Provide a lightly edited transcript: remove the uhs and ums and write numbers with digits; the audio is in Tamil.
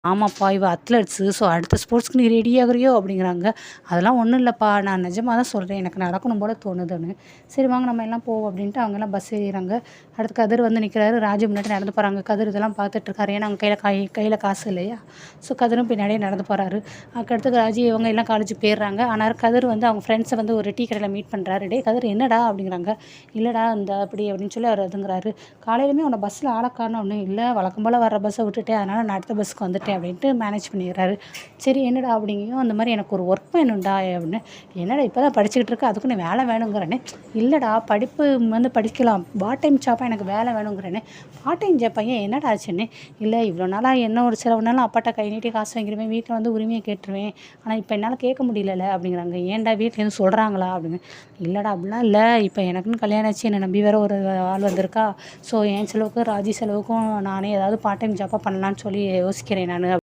ஆமாப்பா, இவ அத்லெட்ஸு. ஸோ அடுத்த ஸ்போர்ட்ஸ்க்கு நீ ரெடி ஆகுறியோ? அப்படிங்கிறாங்க. அதெல்லாம் ஒண்ணும் இல்லப்பா. நான் நிஜமா தான் சொல்றேன். எனக்கு நடக்கணும் போல தோணுதுன்னு. சரி வாங்க நம்ம எல்லாம் போவோம் அப்படின்ட்டு அவங்கலாம் பஸ் ஏறிறாங்க. அடுத்து கதிர் வந்து நிக்கிறாரு. ராஜி முன்னாடி நடந்து போறாங்க. கதிர் இதெல்லாம் பார்த்துட்டுருக்காரு. ஏன்னா அவங்க கையில காசு இல்லையா? ஸோ கதிரும் பின்னாடியே நடந்து போறாரு. அதுக்கடுத்து ராஜி இவங்க எல்லாம் காலேஜுக்கு போயிடுறாங்க. ஆனா கதிர் வந்து அவங்க ஃப்ரெண்ட்ஸ வந்து ஒரு டீ கடையில மீட் பண்றாரு. "டேய் கதிர் என்னடா?" அப்படிங்கிறாங்க. "இல்லடா இந்த அப்படி" அப்படின்னு சொல்லி அவர் அதுங்கிறாரு. "காலையிலுமே உன்ன பஸ்ஸில ஆள காணோம்." "இல்ல வழக்கம் போல வர்ற பஸ்ஸ விட்டுட்டேன். அதனால நான் அடுத்த பஸ்ஸுக்கு வந்துட்டேன்." அப்படின்ட்டு மேனேஜ் பண்ணிடுறாரு. சரி என்னடா அப்படிங்கவும், அந்த மாரி எனக்கு ஒரு ஒர்க் வேணும்டா அப்படின்னு. என்னடா இப்போ தான் படிச்சுக்கிட்டு இருக்க, அதுக்கு நீ வேலை வேணுங்கிறேனே. இல்லடா படிப்பு வந்து படிக்கலாம். பார்ட் டைம் ஜாப்பா எனக்கு வேலை வேணுங்கிறேனே. பார்ட் டைம் ஜாப்பா ஏன் என்னடா ஆச்சுன்னு. இல்ல இவ்வளோ நாளா என்ன ஒரு சிலவு நாள் அப்பாட்ட கை நீட்டி காசு வாங்கிருவேன். வீட்ல வந்து உரிமைய கேட்டுருவேன். ஆனா இப்ப என்னால கேட்க முடியலல்ல அப்படிங்கிறாங்க. ஏன்டா வீட்ல எதுவும் சொல்றாங்களா அப்படின்னு. இல்லடா அப்படிலாம் இல்ல. இப்ப எனக்குன்னு கல்யாணம் ஆச்சு. என்ன நம்பி வேற ஒரு ஆள் வந்திருக்கா. ஸோ என் செலவுக்கும், ராஜி செலவுக்கும் நானே ஏதாவது பார்ட் டைம் ஜாப்பா பண்ணலான்னு சொல்லி யோசிக்கிறேன் நானு.